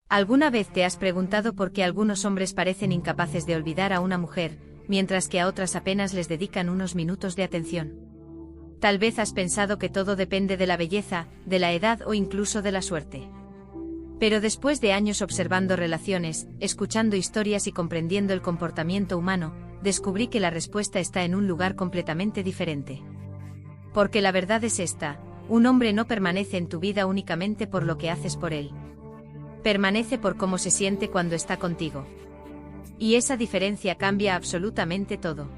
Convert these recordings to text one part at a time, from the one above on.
¿Alguna vez te has preguntado por qué algunos hombres parecen incapaces de olvidar a una mujer, mientras que a otras apenas les dedican unos minutos de atención? Tal vez has pensado que todo depende de la belleza, de la edad o incluso de la suerte. Pero después de años observando relaciones, escuchando historias y comprendiendo el comportamiento humano, descubrí que la respuesta está en un lugar completamente diferente. Porque la verdad es esta: un hombre no permanece en tu vida únicamente por lo que haces por él. Permanece por cómo se siente cuando está contigo. Y esa diferencia cambia absolutamente todo.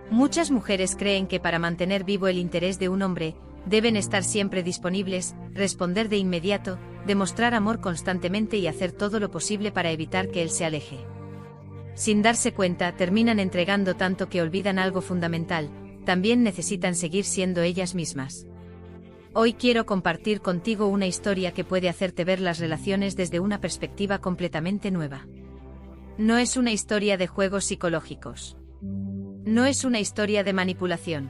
Muchas mujeres creen que para mantener vivo el interés de un hombre, deben estar siempre disponibles, responder de inmediato, demostrar amor constantemente y hacer todo lo posible para evitar que él se aleje. Sin darse cuenta, terminan entregando tanto que olvidan algo fundamental: también necesitan seguir siendo ellas mismas. Hoy quiero compartir contigo una historia que puede hacerte ver las relaciones desde una perspectiva completamente nueva. No es una historia de juegos psicológicos. No es una historia de manipulación.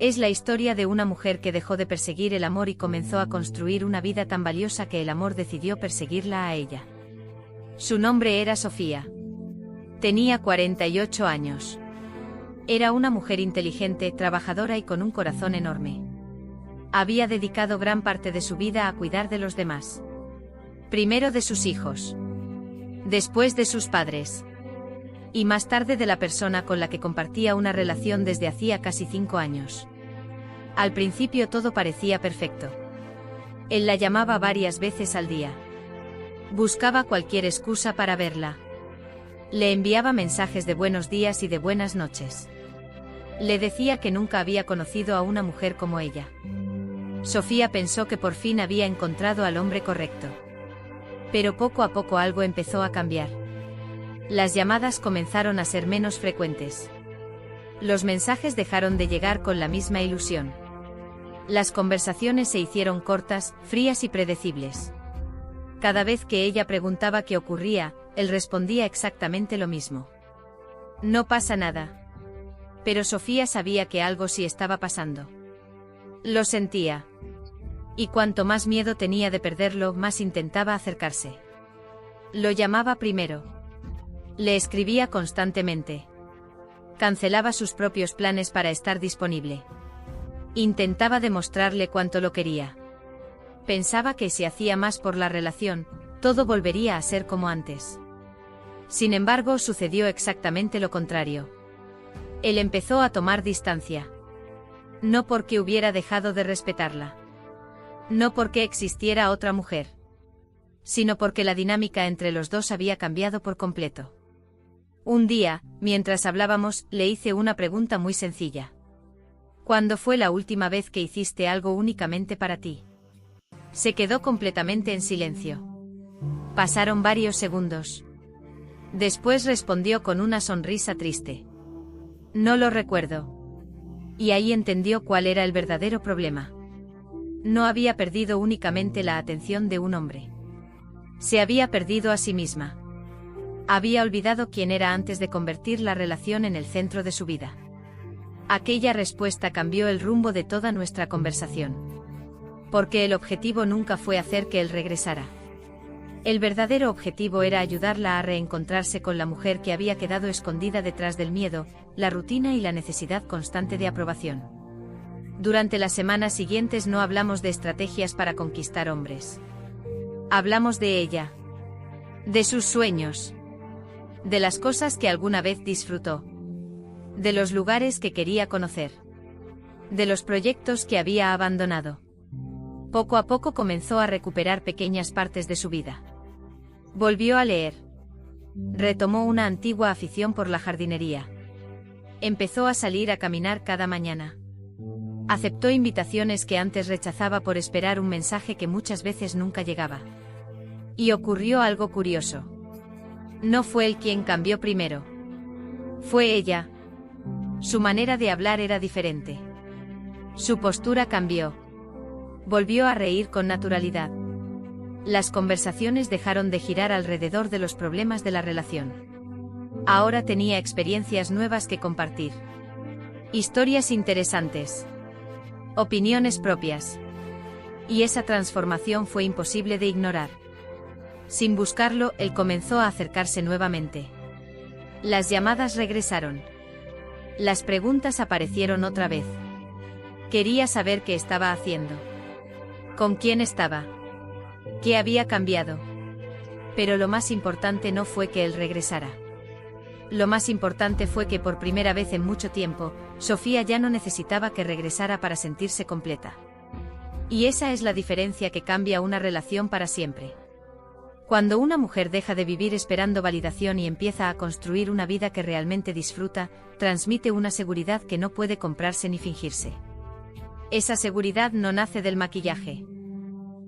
Es la historia de una mujer que dejó de perseguir el amor y comenzó a construir una vida tan valiosa que el amor decidió perseguirla a ella. Su nombre era Sofía. Tenía 48 años. Era una mujer inteligente, trabajadora y con un corazón enorme. Había dedicado gran parte de su vida a cuidar de los demás. Primero de sus hijos. Después de sus padres. Y más tarde de la persona con la que compartía una relación desde hacía casi 5 años. Al principio todo parecía perfecto. Él la llamaba varias veces al día. Buscaba cualquier excusa para verla. Le enviaba mensajes de buenos días y de buenas noches. Le decía que nunca había conocido a una mujer como ella. Sofía pensó que por fin había encontrado al hombre correcto. Pero poco a poco algo empezó a cambiar. Las llamadas comenzaron a ser menos frecuentes. Los mensajes dejaron de llegar con la misma ilusión. Las conversaciones se hicieron cortas, frías y predecibles. Cada vez que ella preguntaba qué ocurría, él respondía exactamente lo mismo. No pasa nada. Pero Sofía sabía que algo sí estaba pasando. Lo sentía. Y cuanto más miedo tenía de perderlo, más intentaba acercarse. Lo llamaba primero. Le escribía constantemente. Cancelaba sus propios planes para estar disponible. Intentaba demostrarle cuánto lo quería. Pensaba que si hacía más por la relación, todo volvería a ser como antes. Sin embargo, sucedió exactamente lo contrario. Él empezó a tomar distancia. No porque hubiera dejado de respetarla. No porque existiera otra mujer. Sino porque la dinámica entre los dos había cambiado por completo. Un día, mientras hablábamos, le hice una pregunta muy sencilla. ¿Cuándo fue la última vez que hiciste algo únicamente para ti? Se quedó completamente en silencio. Pasaron varios segundos. Después respondió con una sonrisa triste. No lo recuerdo. Y ahí entendió cuál era el verdadero problema. No había perdido únicamente la atención de un hombre. Se había perdido a sí misma. Había olvidado quién era antes de convertir la relación en el centro de su vida. Aquella respuesta cambió el rumbo de toda nuestra conversación. Porque el objetivo nunca fue hacer que él regresara. El verdadero objetivo era ayudarla a reencontrarse con la mujer que había quedado escondida detrás del miedo, la rutina y la necesidad constante de aprobación. Durante las semanas siguientes no hablamos de estrategias para conquistar hombres. Hablamos de ella. De sus sueños. De las cosas que alguna vez disfrutó. De los lugares que quería conocer. De los proyectos que había abandonado. Poco a poco comenzó a recuperar pequeñas partes de su vida. Volvió a leer. Retomó una antigua afición por la jardinería. Empezó a salir a caminar cada mañana. Aceptó invitaciones que antes rechazaba por esperar un mensaje que muchas veces nunca llegaba. Y ocurrió algo curioso. No fue él quien cambió primero. Fue ella. Su manera de hablar era diferente. Su postura cambió. Volvió a reír con naturalidad. Las conversaciones dejaron de girar alrededor de los problemas de la relación. Ahora tenía experiencias nuevas que compartir. Historias interesantes. Opiniones propias. Y esa transformación fue imposible de ignorar. Sin buscarlo, él comenzó a acercarse nuevamente. Las llamadas regresaron. Las preguntas aparecieron otra vez. Quería saber qué estaba haciendo. ¿Con quién estaba? ¿Qué había cambiado? Pero lo más importante no fue que él regresara. Lo más importante fue que por primera vez en mucho tiempo, Sofía ya no necesitaba que regresara para sentirse completa. Y esa es la diferencia que cambia una relación para siempre. Cuando una mujer deja de vivir esperando validación y empieza a construir una vida que realmente disfruta, transmite una seguridad que no puede comprarse ni fingirse. Esa seguridad no nace del maquillaje.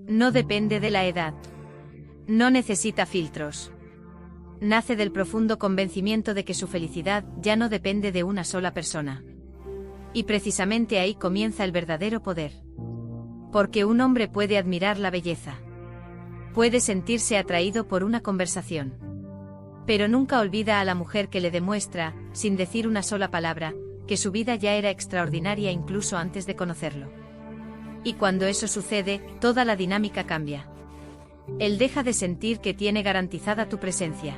No depende de la edad. No necesita filtros. Nace del profundo convencimiento de que su felicidad ya no depende de una sola persona. Y precisamente ahí comienza el verdadero poder. Porque un hombre puede admirar la belleza. Puede sentirse atraído por una conversación. Pero nunca olvida a la mujer que le demuestra, sin decir una sola palabra, que su vida ya era extraordinaria incluso antes de conocerlo. Y cuando eso sucede, toda la dinámica cambia. Él deja de sentir que tiene garantizada tu presencia.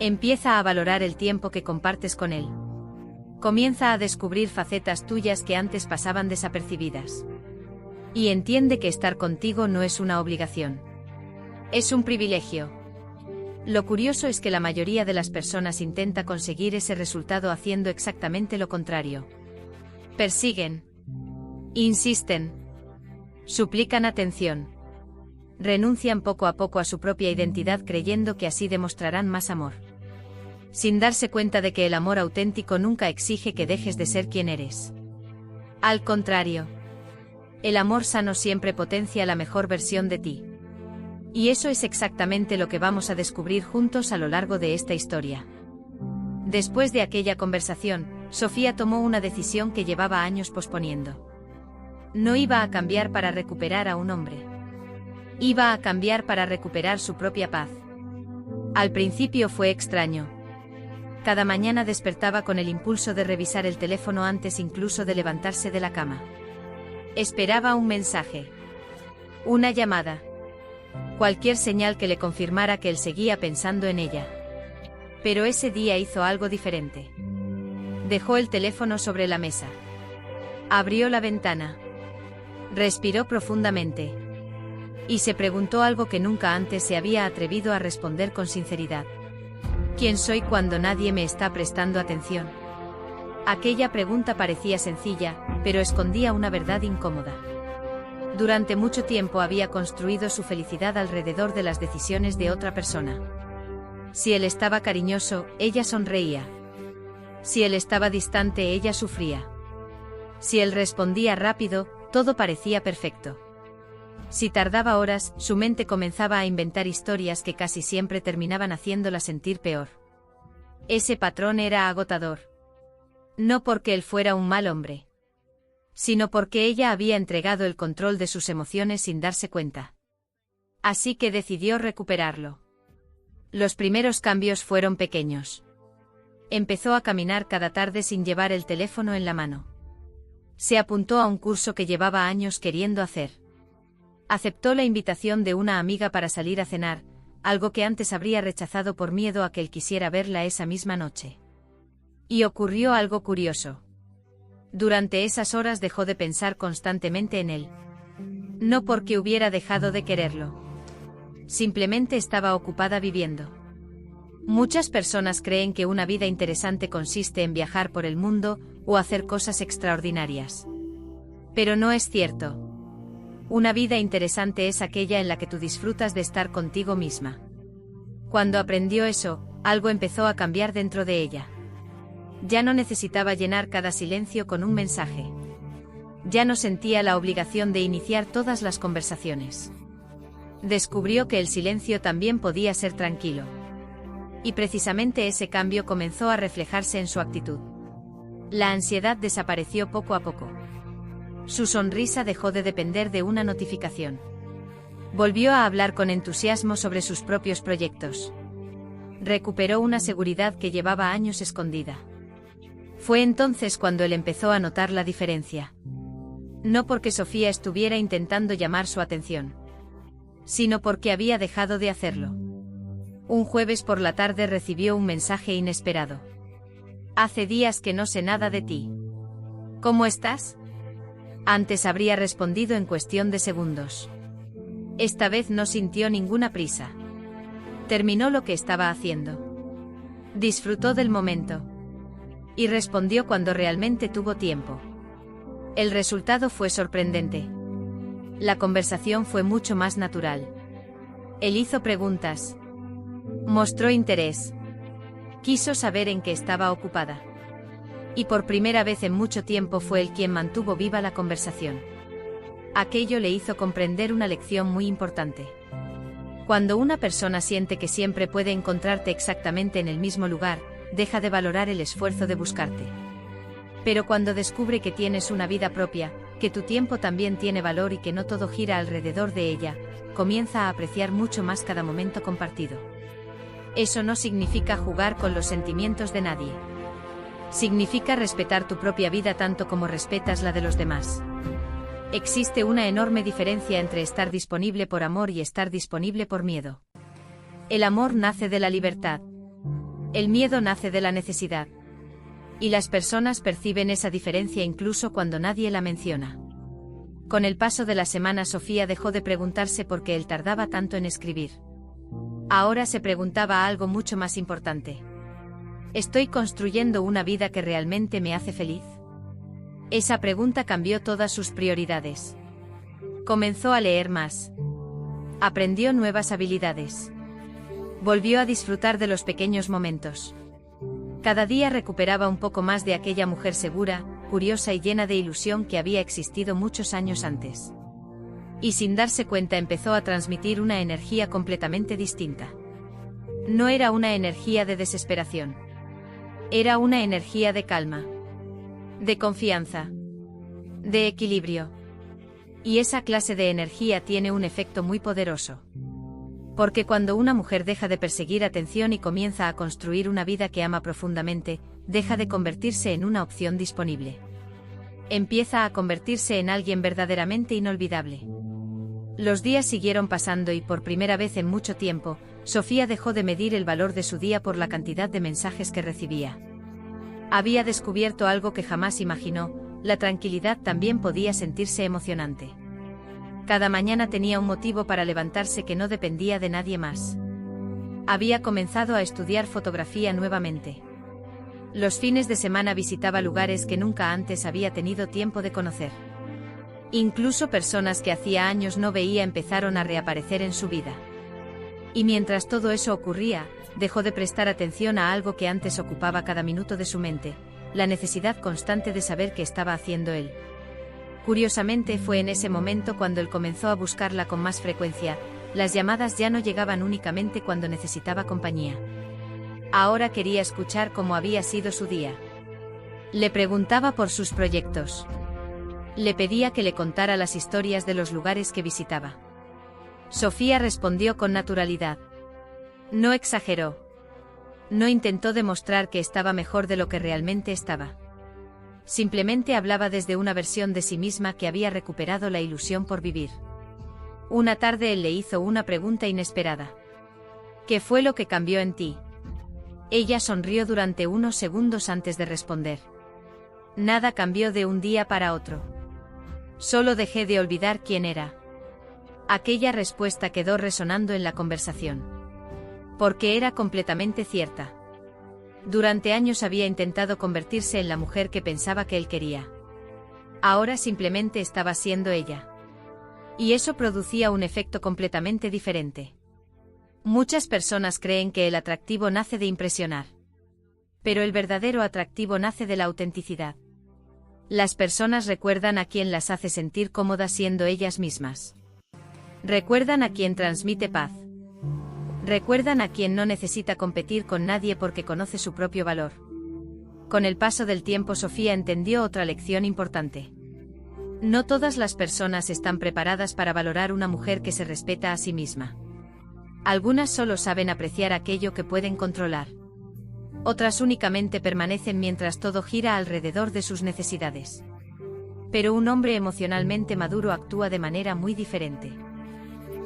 Empieza a valorar el tiempo que compartes con él. Comienza a descubrir facetas tuyas que antes pasaban desapercibidas. Y entiende que estar contigo no es una obligación. Es un privilegio. Lo curioso es que la mayoría de las personas intenta conseguir ese resultado haciendo exactamente lo contrario. Persiguen. Insisten. Suplican atención. Renuncian poco a poco a su propia identidad creyendo que así demostrarán más amor. Sin darse cuenta de que el amor auténtico nunca exige que dejes de ser quien eres. Al contrario. El amor sano siempre potencia la mejor versión de ti. Y eso es exactamente lo que vamos a descubrir juntos a lo largo de esta historia. Después de aquella conversación, Sofía tomó una decisión que llevaba años posponiendo. No iba a cambiar para recuperar a un hombre. Iba a cambiar para recuperar su propia paz. Al principio fue extraño. Cada mañana despertaba con el impulso de revisar el teléfono antes incluso de levantarse de la cama. Esperaba un mensaje. Una llamada. Cualquier señal que le confirmara que él seguía pensando en ella. Pero ese día hizo algo diferente. Dejó el teléfono sobre la mesa. Abrió la ventana. Respiró profundamente. Y se preguntó algo que nunca antes se había atrevido a responder con sinceridad. ¿Quién soy cuando nadie me está prestando atención? Aquella pregunta parecía sencilla, pero escondía una verdad incómoda. Durante mucho tiempo había construido su felicidad alrededor de las decisiones de otra persona. Si él estaba cariñoso, ella sonreía. Si él estaba distante, ella sufría. Si él respondía rápido, todo parecía perfecto. Si tardaba horas, su mente comenzaba a inventar historias que casi siempre terminaban haciéndola sentir peor. Ese patrón era agotador. No porque él fuera un mal hombre, sino porque ella había entregado el control de sus emociones sin darse cuenta. Así que decidió recuperarlo. Los primeros cambios fueron pequeños. Empezó a caminar cada tarde sin llevar el teléfono en la mano. Se apuntó a un curso que llevaba años queriendo hacer. Aceptó la invitación de una amiga para salir a cenar, algo que antes habría rechazado por miedo a que él quisiera verla esa misma noche. Y ocurrió algo curioso. Durante esas horas dejó de pensar constantemente en él. No porque hubiera dejado de quererlo. Simplemente estaba ocupada viviendo. Muchas personas creen que una vida interesante consiste en viajar por el mundo o hacer cosas extraordinarias. Pero no es cierto. Una vida interesante es aquella en la que tú disfrutas de estar contigo misma. Cuando aprendió eso, algo empezó a cambiar dentro de ella. Ya no necesitaba llenar cada silencio con un mensaje. Ya no sentía la obligación de iniciar todas las conversaciones. Descubrió que el silencio también podía ser tranquilo. Y precisamente ese cambio comenzó a reflejarse en su actitud. La ansiedad desapareció poco a poco. Su sonrisa dejó de depender de una notificación. Volvió a hablar con entusiasmo sobre sus propios proyectos. Recuperó una seguridad que llevaba años escondida. Fue entonces cuando él empezó a notar la diferencia. No porque Sofía estuviera intentando llamar su atención, sino porque había dejado de hacerlo. Un jueves por la tarde recibió un mensaje inesperado. Hace días que no sé nada de ti. ¿Cómo estás? Antes habría respondido en cuestión de segundos. Esta vez no sintió ninguna prisa. Terminó lo que estaba haciendo. Disfrutó del momento. Y respondió cuando realmente tuvo tiempo. El resultado fue sorprendente. La conversación fue mucho más natural. Él hizo preguntas. Mostró interés. Quiso saber en qué estaba ocupada. Y por primera vez en mucho tiempo fue él quien mantuvo viva la conversación. Aquello le hizo comprender una lección muy importante. Cuando una persona siente que siempre puede encontrarte exactamente en el mismo lugar, deja de valorar el esfuerzo de buscarte. Pero cuando descubre que tienes una vida propia, que tu tiempo también tiene valor y que no todo gira alrededor de ella, comienza a apreciar mucho más cada momento compartido. Eso no significa jugar con los sentimientos de nadie. Significa respetar tu propia vida tanto como respetas la de los demás. Existe una enorme diferencia entre estar disponible por amor y estar disponible por miedo. El amor nace de la libertad. El miedo nace de la necesidad. Y las personas perciben esa diferencia incluso cuando nadie la menciona. Con el paso de la semana Sofía dejó de preguntarse por qué él tardaba tanto en escribir. Ahora se preguntaba algo mucho más importante. ¿Estoy construyendo una vida que realmente me hace feliz? Esa pregunta cambió todas sus prioridades. Comenzó a leer más. Aprendió nuevas habilidades. Volvió a disfrutar de los pequeños momentos. Cada día recuperaba un poco más de aquella mujer segura, curiosa y llena de ilusión que había existido muchos años antes. Y sin darse cuenta empezó a transmitir una energía completamente distinta. No era una energía de desesperación. Era una energía de calma. De confianza. De equilibrio. Y esa clase de energía tiene un efecto muy poderoso. Porque cuando una mujer deja de perseguir atención y comienza a construir una vida que ama profundamente, deja de convertirse en una opción disponible. Empieza a convertirse en alguien verdaderamente inolvidable. Los días siguieron pasando y por primera vez en mucho tiempo, Sofía dejó de medir el valor de su día por la cantidad de mensajes que recibía. Había descubierto algo que jamás imaginó: la tranquilidad también podía sentirse emocionante. Cada mañana tenía un motivo para levantarse que no dependía de nadie más. Había comenzado a estudiar fotografía nuevamente. Los fines de semana visitaba lugares que nunca antes había tenido tiempo de conocer. Incluso personas que hacía años no veía empezaron a reaparecer en su vida. Y mientras todo eso ocurría, dejó de prestar atención a algo que antes ocupaba cada minuto de su mente: la necesidad constante de saber qué estaba haciendo él. Curiosamente fue en ese momento cuando él comenzó a buscarla con más frecuencia. Las llamadas ya no llegaban únicamente cuando necesitaba compañía. Ahora quería escuchar cómo había sido su día. Le preguntaba por sus proyectos. Le pedía que le contara las historias de los lugares que visitaba. Sofía respondió con naturalidad. No exageró. No intentó demostrar que estaba mejor de lo que realmente estaba. Simplemente hablaba desde una versión de sí misma que había recuperado la ilusión por vivir. Una tarde él le hizo una pregunta inesperada. ¿Qué fue lo que cambió en ti? Ella sonrió durante unos segundos antes de responder. Nada cambió de un día para otro. Solo dejé de olvidar quién era. Aquella respuesta quedó resonando en la conversación. Porque era completamente cierta. Durante años había intentado convertirse en la mujer que pensaba que él quería. Ahora simplemente estaba siendo ella. Y eso producía un efecto completamente diferente. Muchas personas creen que el atractivo nace de impresionar. Pero el verdadero atractivo nace de la autenticidad. Las personas recuerdan a quien las hace sentir cómodas siendo ellas mismas. Recuerdan a quien transmite paz. Recuerdan a quien no necesita competir con nadie porque conoce su propio valor. Con el paso del tiempo Sofía entendió otra lección importante. No todas las personas están preparadas para valorar una mujer que se respeta a sí misma. Algunas solo saben apreciar aquello que pueden controlar. Otras únicamente permanecen mientras todo gira alrededor de sus necesidades. Pero un hombre emocionalmente maduro actúa de manera muy diferente.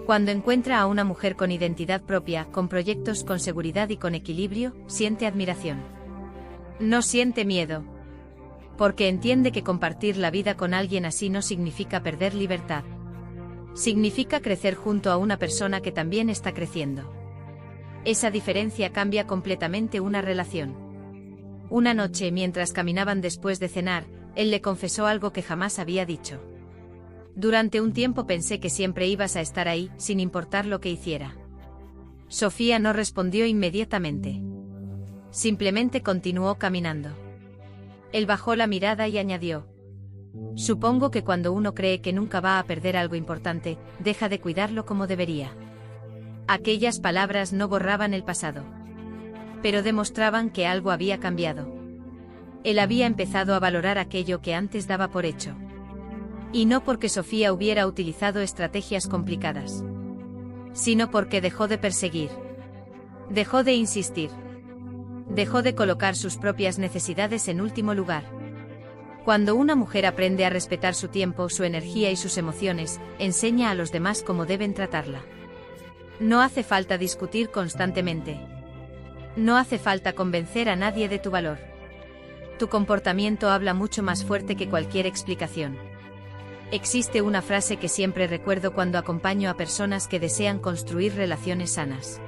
Cuando encuentra a una mujer con identidad propia, con proyectos, con seguridad y con equilibrio, siente admiración. No siente miedo. Porque entiende que compartir la vida con alguien así no significa perder libertad. Significa crecer junto a una persona que también está creciendo. Esa diferencia cambia completamente una relación. Una noche, mientras caminaban después de cenar, él le confesó algo que jamás había dicho. Durante un tiempo pensé que siempre ibas a estar ahí, sin importar lo que hiciera. Sofía no respondió inmediatamente. Simplemente continuó caminando. Él bajó la mirada y añadió: supongo que cuando uno cree que nunca va a perder algo importante, deja de cuidarlo como debería. Aquellas palabras no borraban el pasado, pero demostraban que algo había cambiado. Él había empezado a valorar aquello que antes daba por hecho. Y no porque Sofía hubiera utilizado estrategias complicadas, sino porque dejó de perseguir. Dejó de insistir. Dejó de colocar sus propias necesidades en último lugar. Cuando una mujer aprende a respetar su tiempo, su energía y sus emociones, enseña a los demás cómo deben tratarla. No hace falta discutir constantemente. No hace falta convencer a nadie de tu valor. Tu comportamiento habla mucho más fuerte que cualquier explicación. Existe una frase que siempre recuerdo cuando acompaño a personas que desean construir relaciones sanas.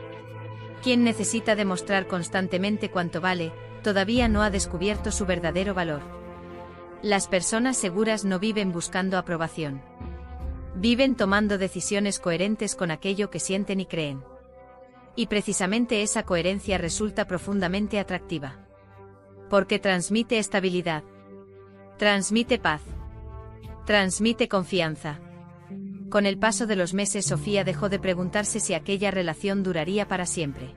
Quien necesita demostrar constantemente cuánto vale, todavía no ha descubierto su verdadero valor. Las personas seguras no viven buscando aprobación. Viven tomando decisiones coherentes con aquello que sienten y creen. Y precisamente esa coherencia resulta profundamente atractiva. Porque transmite estabilidad. Transmite paz. Transmite confianza. Con el paso de los meses, Sofía dejó de preguntarse si aquella relación duraría para siempre.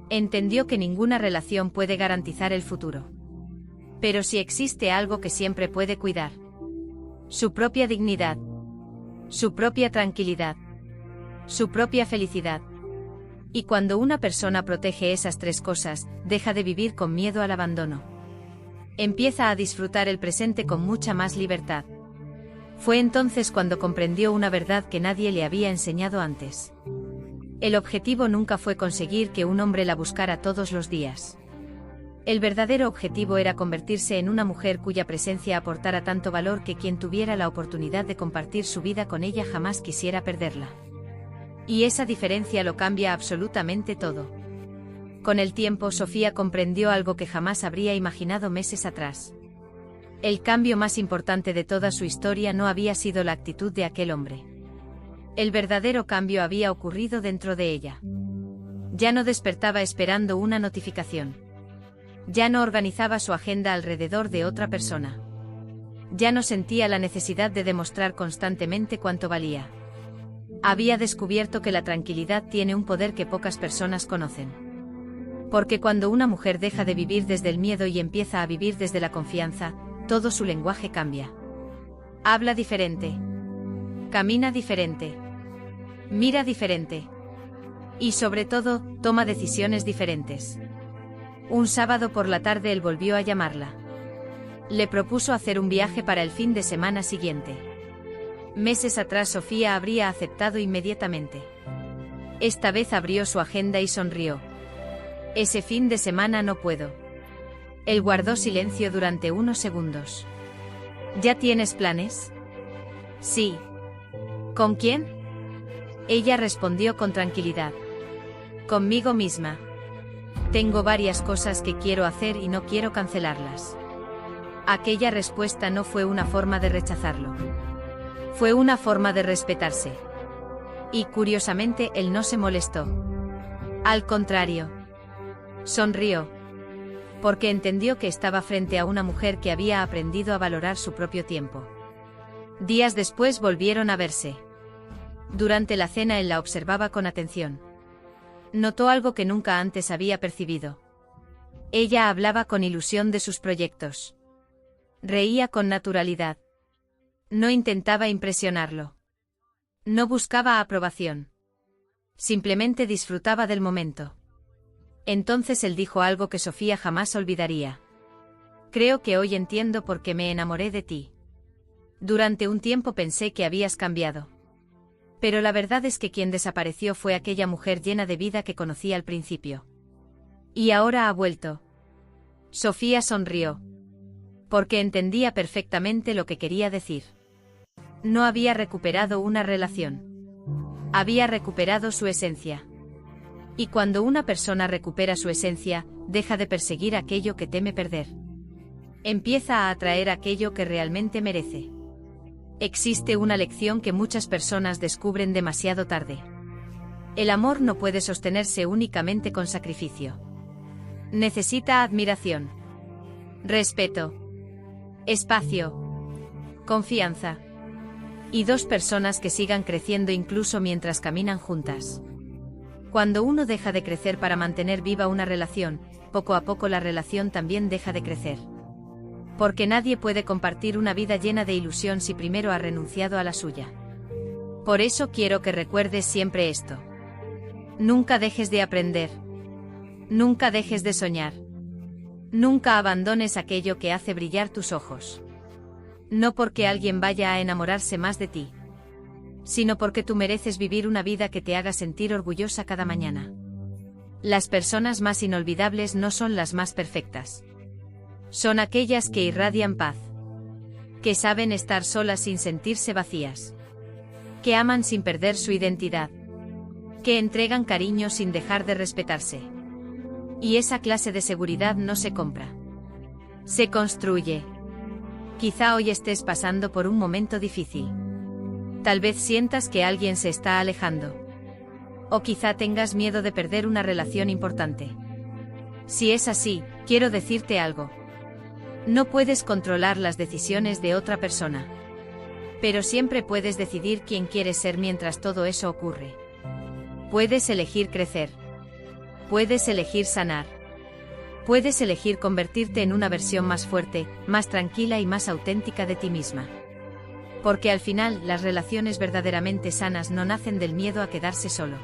Entendió que ninguna relación puede garantizar el futuro. Pero sí existe algo que siempre puede cuidar: su propia dignidad, su propia tranquilidad, su propia felicidad. Y cuando una persona protege esas tres cosas, deja de vivir con miedo al abandono. Empieza a disfrutar el presente con mucha más libertad. Fue entonces cuando comprendió una verdad que nadie le había enseñado antes. El objetivo nunca fue conseguir que un hombre la buscara todos los días. El verdadero objetivo era convertirse en una mujer cuya presencia aportara tanto valor que quien tuviera la oportunidad de compartir su vida con ella jamás quisiera perderla. Y esa diferencia lo cambia absolutamente todo. Con el tiempo, Sofía comprendió algo que jamás habría imaginado meses atrás. El cambio más importante de toda su historia no había sido la actitud de aquel hombre. El verdadero cambio había ocurrido dentro de ella. Ya no despertaba esperando una notificación. Ya no organizaba su agenda alrededor de otra persona. Ya no sentía la necesidad de demostrar constantemente cuánto valía. Había descubierto que la tranquilidad tiene un poder que pocas personas conocen. Porque cuando una mujer deja de vivir desde el miedo y empieza a vivir desde la confianza, todo su lenguaje cambia. Habla diferente. Camina diferente. Mira diferente. Y sobre todo, toma decisiones diferentes. Un sábado por la tarde él volvió a llamarla. Le propuso hacer un viaje para el fin de semana siguiente. Meses atrás Sofía habría aceptado inmediatamente. Esta vez abrió su agenda y sonrió. Ese fin de semana no puedo. Él guardó silencio durante unos segundos. ¿Ya tienes planes? Sí. ¿Con quién? Ella respondió con tranquilidad. Conmigo misma. Tengo varias cosas que quiero hacer y no quiero cancelarlas. Aquella respuesta no fue una forma de rechazarlo. Fue una forma de respetarse. Y curiosamente él no se molestó. Al contrario. Sonrió. Porque entendió que estaba frente a una mujer que había aprendido a valorar su propio tiempo. Días después volvieron a verse. Durante la cena él la observaba con atención. Notó algo que nunca antes había percibido. Ella hablaba con ilusión de sus proyectos. Reía con naturalidad. No intentaba impresionarlo. No buscaba aprobación. Simplemente disfrutaba del momento. Entonces él dijo algo que Sofía jamás olvidaría. Creo que hoy entiendo por qué me enamoré de ti. Durante un tiempo pensé que habías cambiado. Pero la verdad es que quien desapareció fue aquella mujer llena de vida que conocí al principio. Y ahora ha vuelto. Sofía sonrió. Porque entendía perfectamente lo que quería decir. No había recuperado una relación. Había recuperado su esencia. Y cuando una persona recupera su esencia, deja de perseguir aquello que teme perder. Empieza a atraer aquello que realmente merece. Existe una lección que muchas personas descubren demasiado tarde. El amor no puede sostenerse únicamente con sacrificio. Necesita admiración, respeto, espacio, confianza. Y dos personas que sigan creciendo incluso mientras caminan juntas. Cuando uno deja de crecer para mantener viva una relación, poco a poco la relación también deja de crecer. Porque nadie puede compartir una vida llena de ilusión si primero ha renunciado a la suya. Por eso quiero que recuerdes siempre esto. Nunca dejes de aprender. Nunca dejes de soñar. Nunca abandones aquello que hace brillar tus ojos. No porque alguien vaya a enamorarse más de ti, sino porque tú mereces vivir una vida que te haga sentir orgullosa cada mañana. Las personas más inolvidables no son las más perfectas. Son aquellas que irradian paz. Que saben estar solas sin sentirse vacías. Que aman sin perder su identidad. Que entregan cariño sin dejar de respetarse. Y esa clase de seguridad no se compra. Se construye. Quizá hoy estés pasando por un momento difícil. Tal vez sientas que alguien se está alejando. O quizá tengas miedo de perder una relación importante. Si es así, quiero decirte algo. No puedes controlar las decisiones de otra persona. Pero siempre puedes decidir quién quieres ser mientras todo eso ocurre. Puedes elegir crecer. Puedes elegir sanar. Puedes elegir convertirte en una versión más fuerte, más tranquila y más auténtica de ti misma. Porque al final, las relaciones verdaderamente sanas no nacen del miedo a quedarse solo.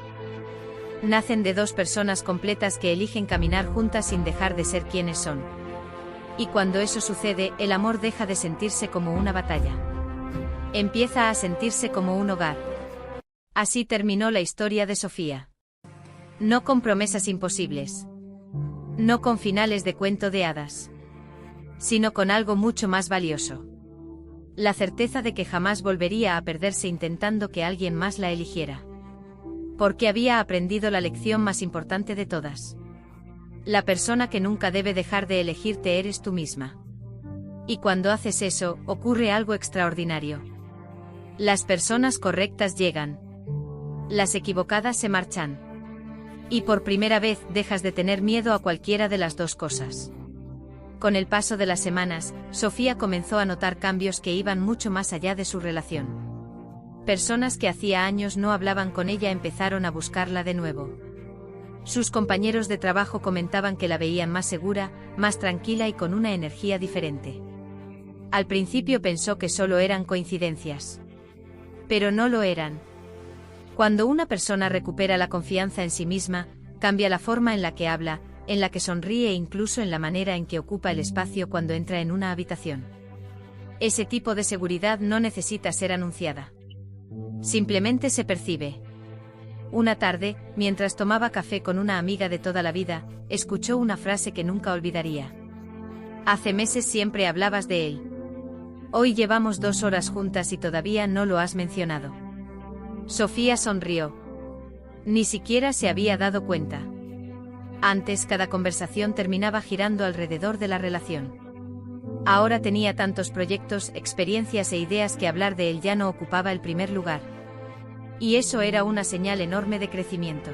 Nacen de dos personas completas que eligen caminar juntas sin dejar de ser quienes son. Y cuando eso sucede, el amor deja de sentirse como una batalla. Empieza a sentirse como un hogar. Así terminó la historia de Sofía. No con promesas imposibles. No con finales de cuento de hadas. Sino con algo mucho más valioso. La certeza de que jamás volvería a perderse intentando que alguien más la eligiera. Porque había aprendido la lección más importante de todas. La persona que nunca debe dejar de elegirte eres tú misma. Y cuando haces eso, ocurre algo extraordinario. Las personas correctas llegan. Las equivocadas se marchan. Y por primera vez dejas de tener miedo a cualquiera de las dos cosas. Con el paso de las semanas, Sofía comenzó a notar cambios que iban mucho más allá de su relación. Personas que hacía años no hablaban con ella empezaron a buscarla de nuevo. Sus compañeros de trabajo comentaban que la veían más segura, más tranquila y con una energía diferente. Al principio pensó que solo eran coincidencias. Pero no lo eran. Cuando una persona recupera la confianza en sí misma, cambia la forma en la que habla, en la que sonríe e incluso en la manera en que ocupa el espacio cuando entra en una habitación. Ese tipo de seguridad no necesita ser anunciada. Simplemente se percibe. Una tarde, mientras tomaba café con una amiga de toda la vida, escuchó una frase que nunca olvidaría. Hace meses siempre hablabas de él. Hoy llevamos 2 horas juntas y todavía no lo has mencionado. Sofía sonrió. Ni siquiera se había dado cuenta. Antes cada conversación terminaba girando alrededor de la relación. Ahora tenía tantos proyectos, experiencias e ideas que hablar de él ya no ocupaba el primer lugar. Y eso era una señal enorme de crecimiento.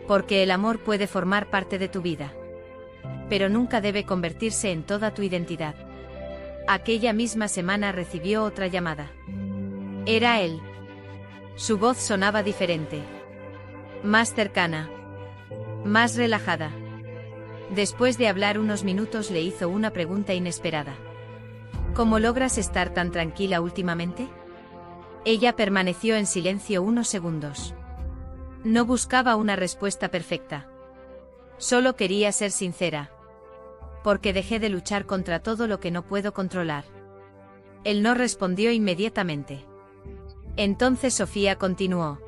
Porque el amor puede formar parte de tu vida. Pero nunca debe convertirse en toda tu identidad. Aquella misma semana recibió otra llamada. Era él. Su voz sonaba diferente. Más cercana. Más relajada. Después de hablar unos minutos le hizo una pregunta inesperada. ¿Cómo logras estar tan tranquila últimamente? Ella permaneció en silencio unos segundos. No buscaba una respuesta perfecta. Solo quería ser sincera. Porque dejé de luchar contra todo lo que no puedo controlar. Él no respondió inmediatamente. Entonces Sofía continuó.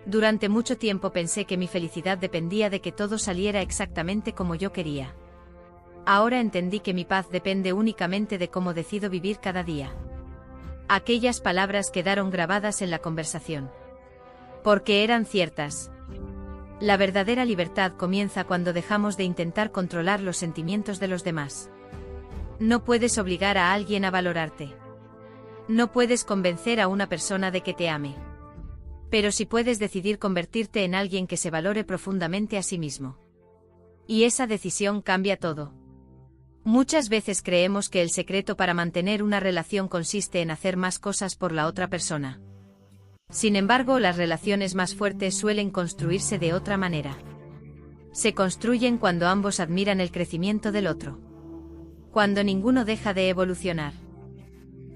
Durante mucho tiempo pensé que mi felicidad dependía de que todo saliera exactamente como yo quería. Ahora entendí que mi paz depende únicamente de cómo decido vivir cada día. Aquellas palabras quedaron grabadas en la conversación. Porque eran ciertas. La verdadera libertad comienza cuando dejamos de intentar controlar los sentimientos de los demás. No puedes obligar a alguien a valorarte. No puedes convencer a una persona de que te ame. Pero sí puedes decidir convertirte en alguien que se valore profundamente a sí mismo. Y esa decisión cambia todo. Muchas veces creemos que el secreto para mantener una relación consiste en hacer más cosas por la otra persona. Sin embargo, las relaciones más fuertes suelen construirse de otra manera. Se construyen cuando ambos admiran el crecimiento del otro. Cuando ninguno deja de evolucionar.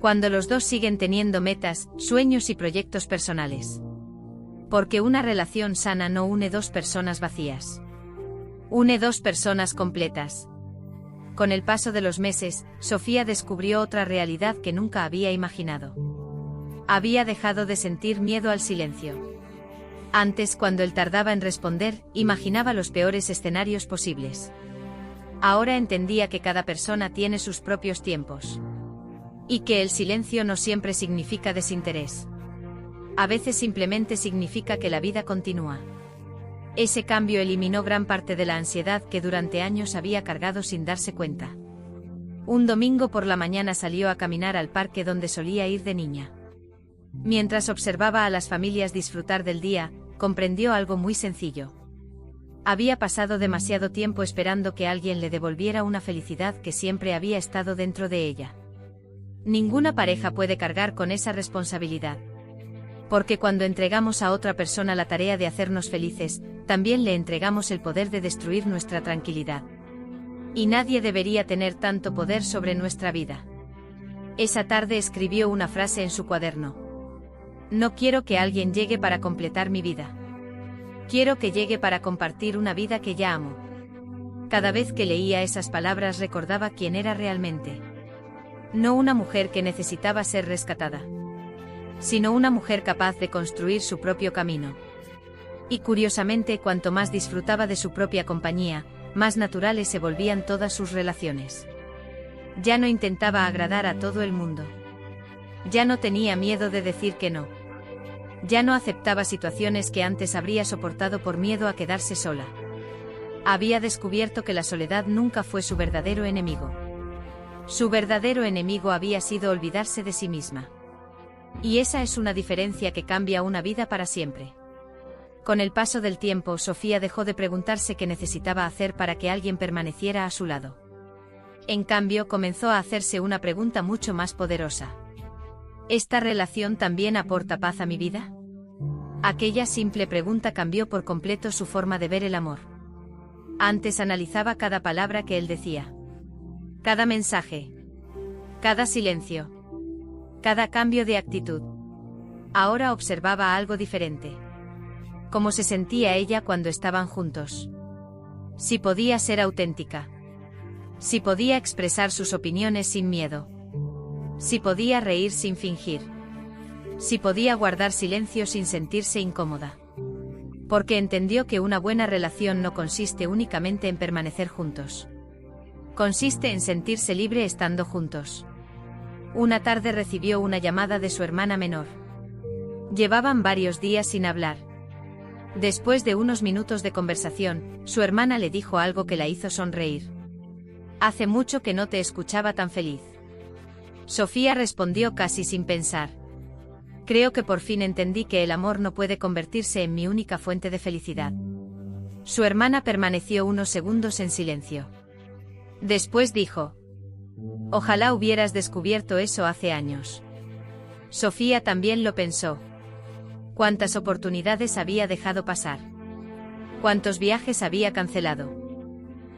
Cuando los dos siguen teniendo metas, sueños y proyectos personales. Porque una relación sana no une dos personas vacías. Une dos personas completas. Con el paso de los meses, Sofía descubrió otra realidad que nunca había imaginado. Había dejado de sentir miedo al silencio. Antes, cuando él tardaba en responder, imaginaba los peores escenarios posibles. Ahora entendía que cada persona tiene sus propios tiempos. Y que el silencio no siempre significa desinterés. A veces simplemente significa que la vida continúa. Ese cambio eliminó gran parte de la ansiedad que durante años había cargado sin darse cuenta. Un domingo por la mañana salió a caminar al parque donde solía ir de niña. Mientras observaba a las familias disfrutar del día, comprendió algo muy sencillo. Había pasado demasiado tiempo esperando que alguien le devolviera una felicidad que siempre había estado dentro de ella. Ninguna pareja puede cargar con esa responsabilidad. Porque cuando entregamos a otra persona la tarea de hacernos felices, también le entregamos el poder de destruir nuestra tranquilidad. Y nadie debería tener tanto poder sobre nuestra vida. Esa tarde escribió una frase en su cuaderno. No quiero que alguien llegue para completar mi vida. Quiero que llegue para compartir una vida que ya amo. Cada vez que leía esas palabras recordaba quién era realmente. No una mujer que necesitaba ser rescatada, sino una mujer capaz de construir su propio camino. Y curiosamente, cuanto más disfrutaba de su propia compañía, más naturales se volvían todas sus relaciones. Ya no intentaba agradar a todo el mundo. Ya no tenía miedo de decir que no. Ya no aceptaba situaciones que antes habría soportado por miedo a quedarse sola. Había descubierto que la soledad nunca fue su verdadero enemigo. Su verdadero enemigo había sido olvidarse de sí misma. Y esa es una diferencia que cambia una vida para siempre. Con el paso del tiempo, Sofía dejó de preguntarse qué necesitaba hacer para que alguien permaneciera a su lado. En cambio, comenzó a hacerse una pregunta mucho más poderosa. ¿Esta relación también aporta paz a mi vida? Aquella simple pregunta cambió por completo su forma de ver el amor. Antes analizaba cada palabra que él decía. Cada mensaje. Cada silencio. Cada cambio de actitud. Ahora observaba algo diferente. Cómo se sentía ella cuando estaban juntos. Si podía ser auténtica. Si podía expresar sus opiniones sin miedo. Si podía reír sin fingir. Si podía guardar silencio sin sentirse incómoda. Porque entendió que una buena relación no consiste únicamente en permanecer juntos. Consiste en sentirse libre estando juntos. Una tarde recibió una llamada de su hermana menor. Llevaban varios días sin hablar. Después de unos minutos de conversación, su hermana le dijo algo que la hizo sonreír. Hace mucho que no te escuchaba tan feliz. Sofía respondió casi sin pensar. Creo que por fin entendí que el amor no puede convertirse en mi única fuente de felicidad. Su hermana permaneció unos segundos en silencio. Después dijo: ojalá hubieras descubierto eso hace años. Sofía también lo pensó. Cuántas oportunidades había dejado pasar. Cuántos viajes había cancelado.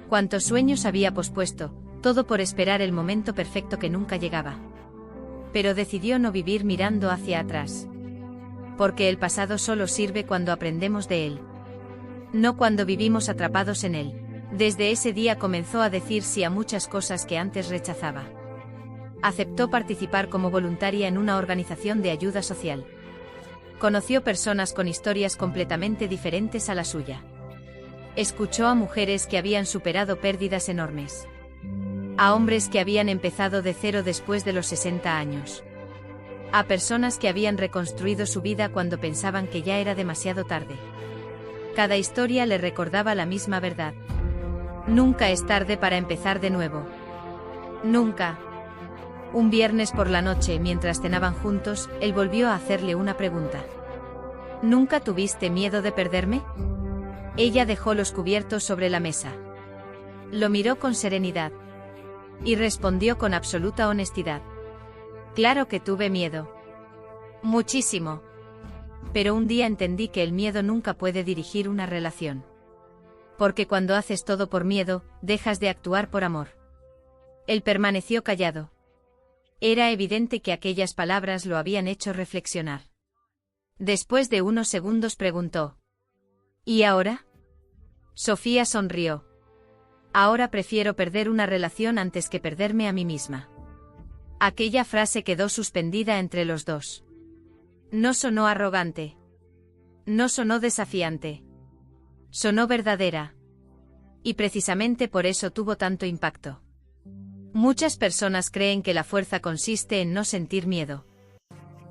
Cuántos sueños había pospuesto, todo por esperar el momento perfecto que nunca llegaba. Pero decidió no vivir mirando hacia atrás. Porque el pasado solo sirve cuando aprendemos de él. No cuando vivimos atrapados en él. Desde ese día comenzó a decir sí a muchas cosas que antes rechazaba. Aceptó participar como voluntaria en una organización de ayuda social. Conoció personas con historias completamente diferentes a la suya. Escuchó a mujeres que habían superado pérdidas enormes. A hombres que habían empezado de cero después de los 60 años. A personas que habían reconstruido su vida cuando pensaban que ya era demasiado tarde. Cada historia le recordaba la misma verdad. Nunca es tarde para empezar de nuevo. Nunca. Un viernes por la noche, mientras cenaban juntos, él volvió a hacerle una pregunta. ¿Nunca tuviste miedo de perderme? Ella dejó los cubiertos sobre la mesa. Lo miró con serenidad. Y respondió con absoluta honestidad. Claro que tuve miedo. Muchísimo. Pero un día entendí que el miedo nunca puede dirigir una relación. Porque cuando haces todo por miedo, dejas de actuar por amor. Él permaneció callado. Era evidente que aquellas palabras lo habían hecho reflexionar. Después de unos segundos preguntó. ¿Y ahora? Sofía sonrió. Ahora prefiero perder una relación antes que perderme a mí misma. Aquella frase quedó suspendida entre los dos. No sonó arrogante. No sonó desafiante. Sonó verdadera. Y precisamente por eso tuvo tanto impacto. Muchas personas creen que la fuerza consiste en no sentir miedo.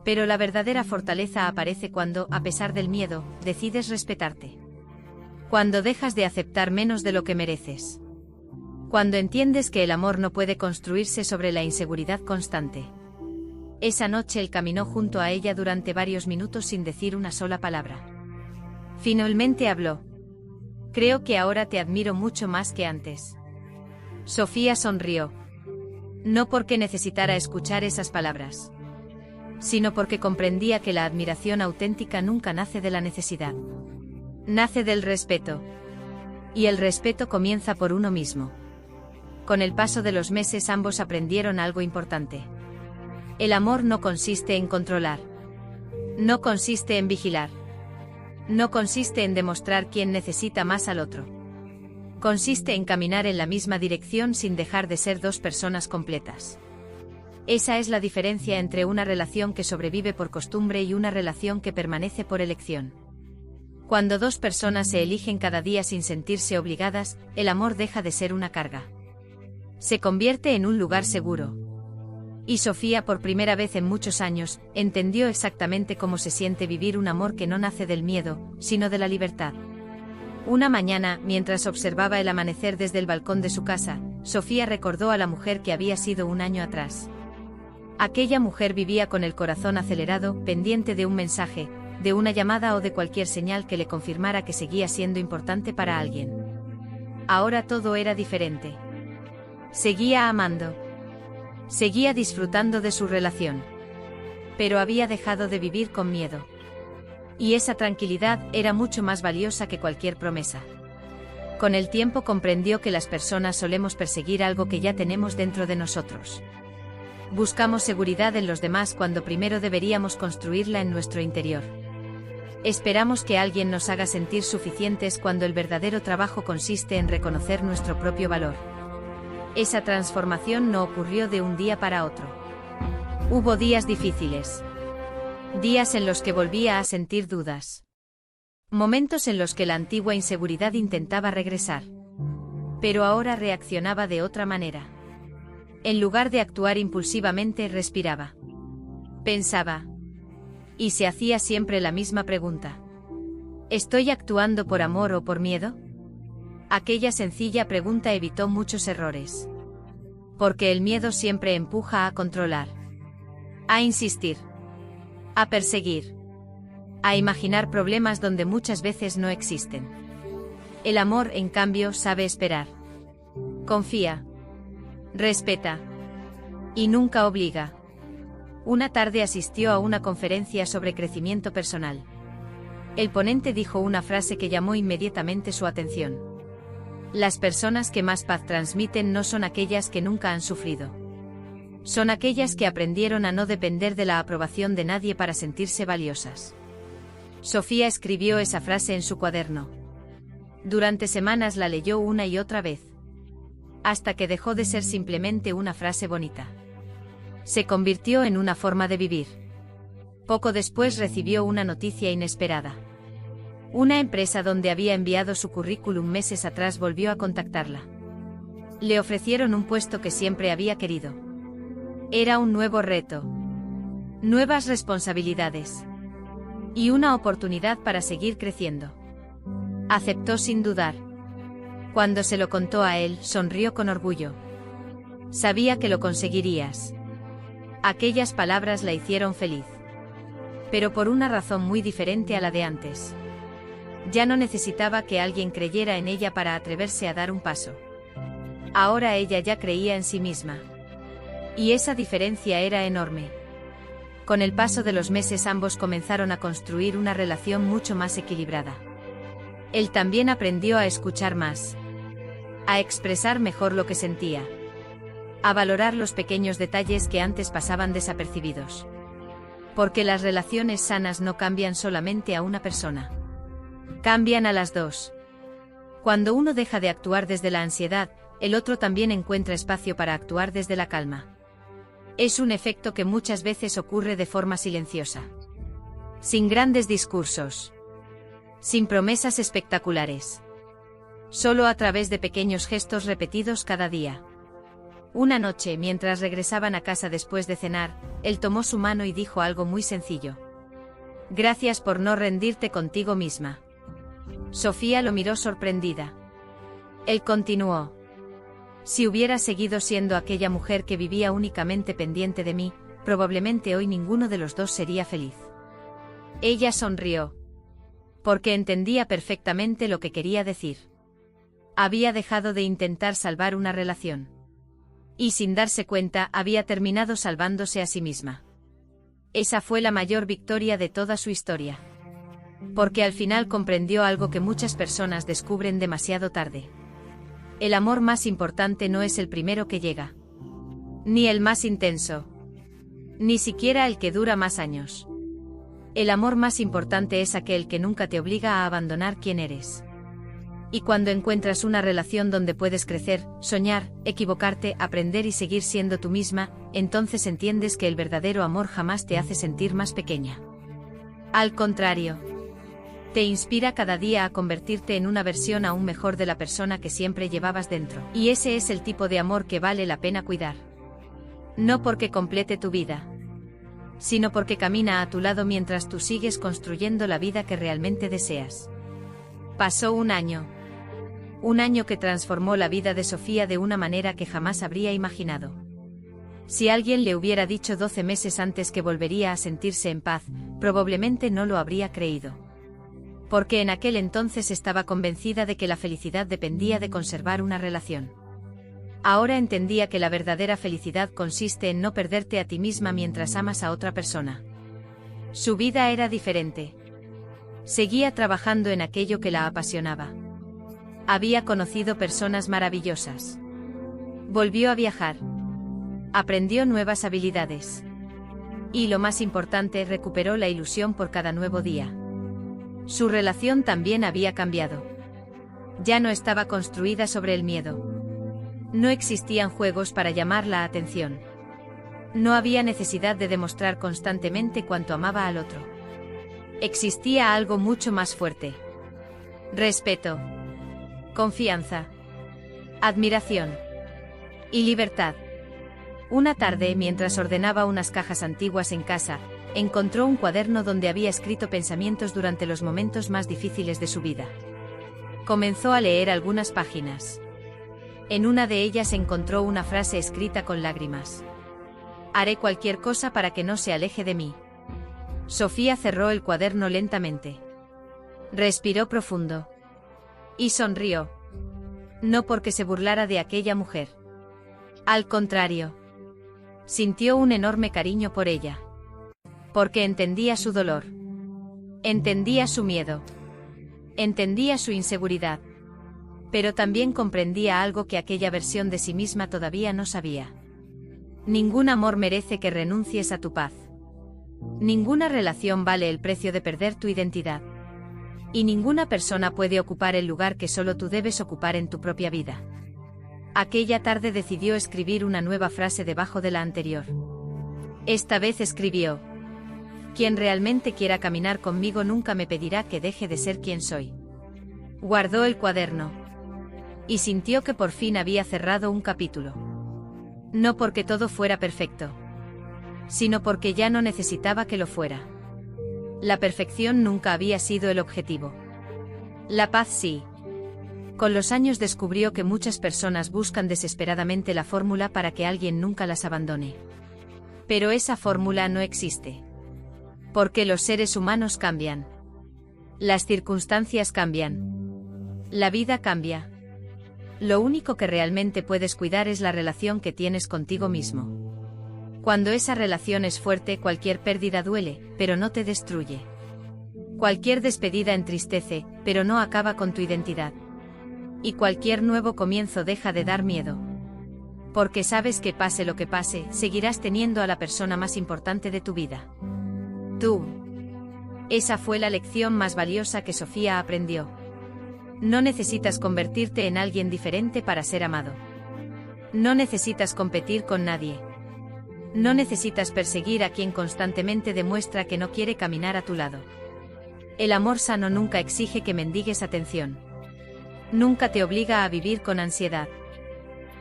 Pero la verdadera fortaleza aparece cuando, a pesar del miedo, decides respetarte. Cuando dejas de aceptar menos de lo que mereces. Cuando entiendes que el amor no puede construirse sobre la inseguridad constante. Esa noche él caminó junto a ella durante varios minutos sin decir una sola palabra. Finalmente habló. Creo que ahora te admiro mucho más que antes. Sofía sonrió. No porque necesitara escuchar esas palabras, sino porque comprendía que la admiración auténtica nunca nace de la necesidad. Nace del respeto. Y el respeto comienza por uno mismo. Con el paso de los meses ambos aprendieron algo importante. El amor no consiste en controlar. No consiste en vigilar. No consiste en demostrar quién necesita más al otro. Consiste en caminar en la misma dirección sin dejar de ser dos personas completas. Esa es la diferencia entre una relación que sobrevive por costumbre y una relación que permanece por elección. Cuando dos personas se eligen cada día sin sentirse obligadas, el amor deja de ser una carga. Se convierte en un lugar seguro. Y Sofía, por primera vez en muchos años, entendió exactamente cómo se siente vivir un amor que no nace del miedo, sino de la libertad. Una mañana, mientras observaba el amanecer desde el balcón de su casa, Sofía recordó a la mujer que había sido un año atrás. Aquella mujer vivía con el corazón acelerado, pendiente de un mensaje, de una llamada o de cualquier señal que le confirmara que seguía siendo importante para alguien. Ahora todo era diferente. Seguía amando. Seguía disfrutando de su relación. Pero había dejado de vivir con miedo. Y esa tranquilidad era mucho más valiosa que cualquier promesa. Con el tiempo comprendió que las personas solemos perseguir algo que ya tenemos dentro de nosotros. Buscamos seguridad en los demás cuando primero deberíamos construirla en nuestro interior. Esperamos que alguien nos haga sentir suficientes cuando el verdadero trabajo consiste en reconocer nuestro propio valor. Esa transformación no ocurrió de un día para otro. Hubo días difíciles. Días en los que volvía a sentir dudas. Momentos en los que la antigua inseguridad intentaba regresar. Pero ahora reaccionaba de otra manera. En lugar de actuar impulsivamente, respiraba. Pensaba. Y se hacía siempre la misma pregunta. ¿Estoy actuando por amor o por miedo? Aquella sencilla pregunta evitó muchos errores. Porque el miedo siempre empuja a controlar. A insistir. A perseguir. A imaginar problemas donde muchas veces no existen. El amor, en cambio, sabe esperar. Confía. Respeta. Y nunca obliga. Una tarde asistió a una conferencia sobre crecimiento personal. El ponente dijo una frase que llamó inmediatamente su atención. Las personas que más paz transmiten no son aquellas que nunca han sufrido. Son aquellas que aprendieron a no depender de la aprobación de nadie para sentirse valiosas. Sofía escribió esa frase en su cuaderno. Durante semanas la leyó una y otra vez. Hasta que dejó de ser simplemente una frase bonita. Se convirtió en una forma de vivir. Poco después recibió una noticia inesperada. Una empresa donde había enviado su currículum meses atrás volvió a contactarla. Le ofrecieron un puesto que siempre había querido. Era un nuevo reto, nuevas responsabilidades y una oportunidad para seguir creciendo. Aceptó sin dudar. Cuando se lo contó a él, sonrió con orgullo. Sabía que lo conseguirías. Aquellas palabras la hicieron feliz. Pero por una razón muy diferente a la de antes. Ya no necesitaba que alguien creyera en ella para atreverse a dar un paso. Ahora ella ya creía en sí misma. Y esa diferencia era enorme. Con el paso de los meses ambos comenzaron a construir una relación mucho más equilibrada. Él también aprendió a escuchar más. A expresar mejor lo que sentía. A valorar los pequeños detalles que antes pasaban desapercibidos. Porque las relaciones sanas no cambian solamente a una persona. Cambian a las dos. Cuando uno deja de actuar desde la ansiedad, el otro también encuentra espacio para actuar desde la calma. Es un efecto que muchas veces ocurre de forma silenciosa. Sin grandes discursos. Sin promesas espectaculares. Solo a través de pequeños gestos repetidos cada día. Una noche, mientras regresaban a casa después de cenar, él tomó su mano y dijo algo muy sencillo. Gracias por no rendirte contigo misma. Sofía lo miró sorprendida. Él continuó. Si hubiera seguido siendo aquella mujer que vivía únicamente pendiente de mí, probablemente hoy ninguno de los dos sería feliz. Ella sonrió. Porque entendía perfectamente lo que quería decir. Había dejado de intentar salvar una relación. Y sin darse cuenta, había terminado salvándose a sí misma. Esa fue la mayor victoria de toda su historia. Porque al final comprendió algo que muchas personas descubren demasiado tarde. El amor más importante no es el primero que llega. Ni el más intenso. Ni siquiera el que dura más años. El amor más importante es aquel que nunca te obliga a abandonar quién eres. Y cuando encuentras una relación donde puedes crecer, soñar, equivocarte, aprender y seguir siendo tú misma, entonces entiendes que el verdadero amor jamás te hace sentir más pequeña. Al contrario. Te inspira cada día a convertirte en una versión aún mejor de la persona que siempre llevabas dentro. Y ese es el tipo de amor que vale la pena cuidar. No porque complete tu vida, sino porque camina a tu lado mientras tú sigues construyendo la vida que realmente deseas. Pasó un año. Un año que transformó la vida de Sofía de una manera que jamás habría imaginado. Si alguien le hubiera dicho 12 meses antes que volvería a sentirse en paz, probablemente no lo habría creído. Porque en aquel entonces estaba convencida de que la felicidad dependía de conservar una relación. Ahora entendía que la verdadera felicidad consiste en no perderte a ti misma mientras amas a otra persona. Su vida era diferente. Seguía trabajando en aquello que la apasionaba. Había conocido personas maravillosas. Volvió a viajar. Aprendió nuevas habilidades. Y lo más importante, recuperó la ilusión por cada nuevo día. Su relación también había cambiado. Ya no estaba construida sobre el miedo. No existían juegos para llamar la atención. No había necesidad de demostrar constantemente cuánto amaba al otro. Existía algo mucho más fuerte. Respeto. Confianza. Admiración. Y libertad. Una tarde, mientras ordenaba unas cajas antiguas en casa, encontró un cuaderno donde había escrito pensamientos durante los momentos más difíciles de su vida. Comenzó a leer algunas páginas. En una de ellas encontró una frase escrita con lágrimas. Haré cualquier cosa para que no se aleje de mí. Sofía cerró el cuaderno lentamente. Respiró profundo. Y sonrió. No porque se burlara de aquella mujer. Al contrario. Sintió un enorme cariño por ella. Porque entendía su dolor. Entendía su miedo. Entendía su inseguridad. Pero también comprendía algo que aquella versión de sí misma todavía no sabía. Ningún amor merece que renuncies a tu paz. Ninguna relación vale el precio de perder tu identidad. Y ninguna persona puede ocupar el lugar que solo tú debes ocupar en tu propia vida. Aquella tarde decidió escribir una nueva frase debajo de la anterior. Esta vez escribió: Quien realmente quiera caminar conmigo nunca me pedirá que deje de ser quien soy. Guardó el cuaderno. Y sintió que por fin había cerrado un capítulo. No porque todo fuera perfecto, sino porque ya no necesitaba que lo fuera. La perfección nunca había sido el objetivo. La paz sí. Con los años descubrió que muchas personas buscan desesperadamente la fórmula para que alguien nunca las abandone. Pero esa fórmula no existe. Porque los seres humanos cambian. Las circunstancias cambian. La vida cambia. Lo único que realmente puedes cuidar es la relación que tienes contigo mismo. Cuando esa relación es fuerte, cualquier pérdida duele, pero no te destruye. Cualquier despedida entristece, pero no acaba con tu identidad. Y cualquier nuevo comienzo deja de dar miedo. Porque sabes que pase lo que pase, seguirás teniendo a la persona más importante de tu vida. Tú. Esa fue la lección más valiosa que Sofía aprendió. No necesitas convertirte en alguien diferente para ser amado. No necesitas competir con nadie. No necesitas perseguir a quien constantemente demuestra que no quiere caminar a tu lado. El amor sano nunca exige que mendigues atención. Nunca te obliga a vivir con ansiedad.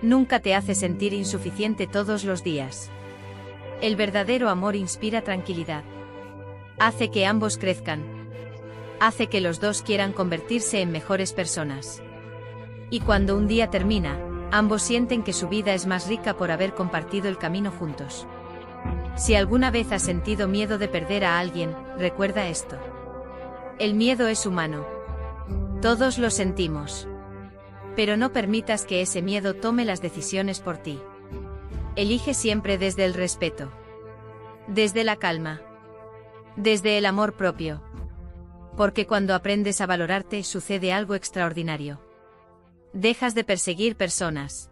Nunca te hace sentir insuficiente todos los días. El verdadero amor inspira tranquilidad. Hace que ambos crezcan. Hace que los dos quieran convertirse en mejores personas. Y cuando un día termina, ambos sienten que su vida es más rica por haber compartido el camino juntos. Si alguna vez has sentido miedo de perder a alguien, recuerda esto. El miedo es humano. Todos lo sentimos. Pero no permitas que ese miedo tome las decisiones por ti. Elige siempre desde el respeto. Desde la calma. Desde el amor propio. Porque cuando aprendes a valorarte sucede algo extraordinario. Dejas de perseguir personas.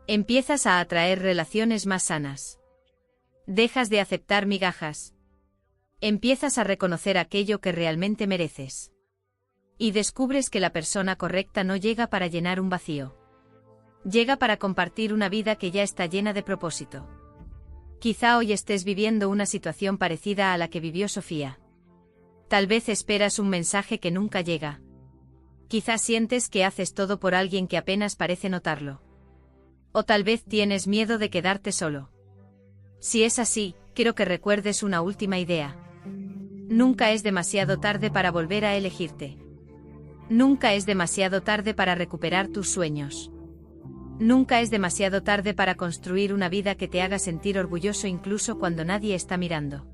Empiezas a atraer relaciones más sanas. Dejas de aceptar migajas. Empiezas a reconocer aquello que realmente mereces. Y descubres que la persona correcta no llega para llenar un vacío. Llega para compartir una vida que ya está llena de propósito. Quizá hoy estés viviendo una situación parecida a la que vivió Sofía. Tal vez esperas un mensaje que nunca llega. Quizás sientes que haces todo por alguien que apenas parece notarlo. O tal vez tienes miedo de quedarte solo. Si es así, quiero que recuerdes una última idea. Nunca es demasiado tarde para volver a elegirte. Nunca es demasiado tarde para recuperar tus sueños. Nunca es demasiado tarde para construir una vida que te haga sentir orgulloso incluso cuando nadie está mirando.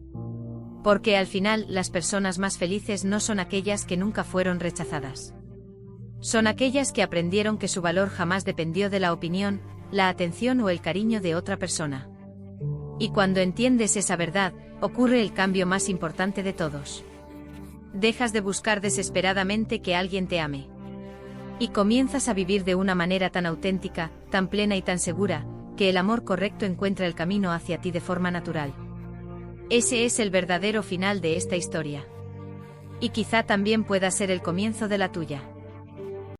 Porque al final, las personas más felices no son aquellas que nunca fueron rechazadas. Son aquellas que aprendieron que su valor jamás dependió de la opinión, la atención o el cariño de otra persona. Y cuando entiendes esa verdad, ocurre el cambio más importante de todos. Dejas de buscar desesperadamente que alguien te ame. Y comienzas a vivir de una manera tan auténtica, tan plena y tan segura, que el amor correcto encuentra el camino hacia ti de forma natural. Ese es el verdadero final de esta historia. Y quizá también pueda ser el comienzo de la tuya.